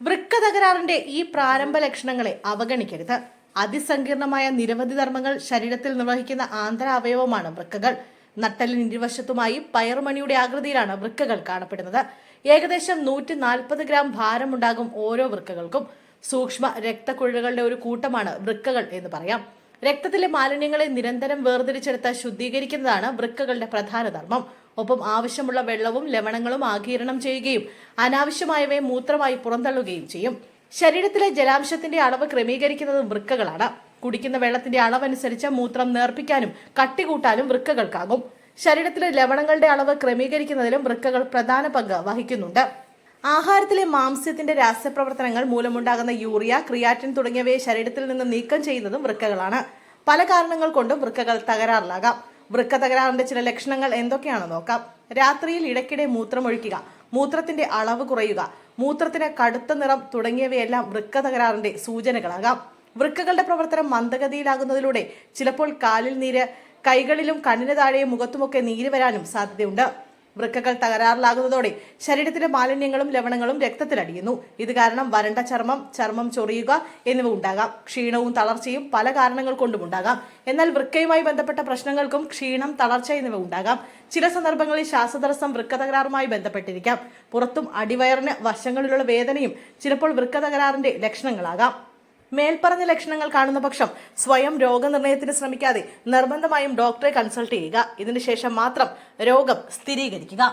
വൃക്ക തകരാറിന്റെ ഈ പ്രാരംഭ ലക്ഷണങ്ങളെ അവഗണിക്കരുത്. അതിസങ്കീർണമായ നിരവധി ധർമ്മങ്ങൾ ശരീരത്തിൽ നിർവഹിക്കുന്ന ആന്തര അവയവമാണ് വൃക്കകൾ. നട്ടലിന് ഇരുവശത്തുമായി പയറുമണിയുടെ ആകൃതിയിലാണ് വൃക്കകൾ കാണപ്പെടുന്നത്. ഏകദേശം 140 ഗ്രാം ഭാരമുണ്ടാകും ഓരോ വൃക്കകൾക്കും. സൂക്ഷ്മ രക്തക്കുഴലുകളുടെ ഒരു കൂട്ടമാണ് വൃക്കകൾ എന്ന് പറയാം. രക്തത്തിലെ മാലിന്യങ്ങളെ നിരന്തരം വേർതിരിച്ചെടുത്ത് ശുദ്ധീകരിക്കുന്നതാണ് വൃക്കകളുടെ പ്രധാന ധർമ്മം. ഒപ്പം ആവശ്യമുള്ള വെള്ളവും ലവണങ്ങളും ആഗിരണം ചെയ്യുകയും അനാവശ്യമായവയെ മൂത്രമായി പുറന്തള്ളുകയും ചെയ്യും. ശരീരത്തിലെ ജലാംശത്തിന്റെ അളവ് ക്രമീകരിക്കുന്നതും വൃക്കകളാണ്. കുടിക്കുന്ന വെള്ളത്തിന്റെ അളവനുസരിച്ച് മൂത്രം നേർപ്പിക്കാനും കട്ടികൂട്ടാനും വൃക്കകൾക്കാകും. ശരീരത്തിലെ ലവണങ്ങളുടെ അളവ് ക്രമീകരിക്കുന്നതിലും വൃക്കകൾ പ്രധാന പങ്ക് വഹിക്കുന്നുണ്ട്. ആഹാരത്തിലെ മാംസ്യത്തിന്റെ രാസപ്രവർത്തനങ്ങൾ മൂലമുണ്ടാകുന്ന യൂറിയ, ക്രിയാറ്റിൻ തുടങ്ങിയവയെ ശരീരത്തിൽ നിന്ന് നീക്കം ചെയ്യുന്നതും വൃക്കകളാണ്. പല കാരണങ്ങൾ കൊണ്ടും വൃക്കകൾ തകരാറിലാകാം. വൃക്ക തകരാറിന്റെ ചില ലക്ഷണങ്ങൾ എന്തൊക്കെയാണെന്ന് നോക്കാം. രാത്രിയിൽ ഇടയ്ക്കിടെ മൂത്രമൊഴിക്കുക, മൂത്രത്തിന്റെ അളവ് കുറയുക, മൂത്രത്തിന് കടുത്ത നിറം തുടങ്ങിയവയെല്ലാം വൃക്ക തകരാറിന്റെ സൂചനകളാകാം. വൃക്കകളുടെ പ്രവർത്തനം മന്ദഗതിയിലാകുന്നതിലൂടെ ചിലപ്പോൾ കാലിൽ നീര്, കൈകളിലും കണ്ണിന് താഴെയും മുഖത്തുമൊക്കെ നീര് വരാനും സാധ്യതയുണ്ട്. വൃക്കകൾ തകരാറിലാകുന്നതോടെ ശരീരത്തിലെ മാലിന്യങ്ങളും ലവണങ്ങളും രക്തത്തിലടിയുന്നു. ഇത് കാരണം വരണ്ട ചർമ്മം ചൊറിയുക എന്നിവ ഉണ്ടാകാം. ക്ഷീണവും തളർച്ചയും പല കാരണങ്ങൾ കൊണ്ടും ഉണ്ടാകാം. എന്നാൽ വൃക്കയുമായി ബന്ധപ്പെട്ട പ്രശ്നങ്ങൾക്കും ക്ഷീണം, തളർച്ച എന്നിവ ഉണ്ടാകാം. ചില സന്ദർഭങ്ങളിൽ ശ്വാസതടസ്സം വൃക്ക തകരാറുമായി ബന്ധപ്പെട്ടിരിക്കാം. പുറത്തും അടിവയറിന് വശങ്ങളിലുള്ള വേദനയും ചിലപ്പോൾ വൃക്ക തകരാറിന്റെ ലക്ഷണങ്ങളാകാം. മേൽപ്പറഞ്ഞ ലക്ഷണങ്ങൾ കാണുന്ന പക്ഷം സ്വയം രോഗനിർണയത്തിന് ശ്രമിക്കാതെ നിർബന്ധമായും ഡോക്ടറെ കൺസൾട്ട് ചെയ്യുക. ഇതിനുശേഷം മാത്രം രോഗം സ്ഥിരീകരിക്കുക.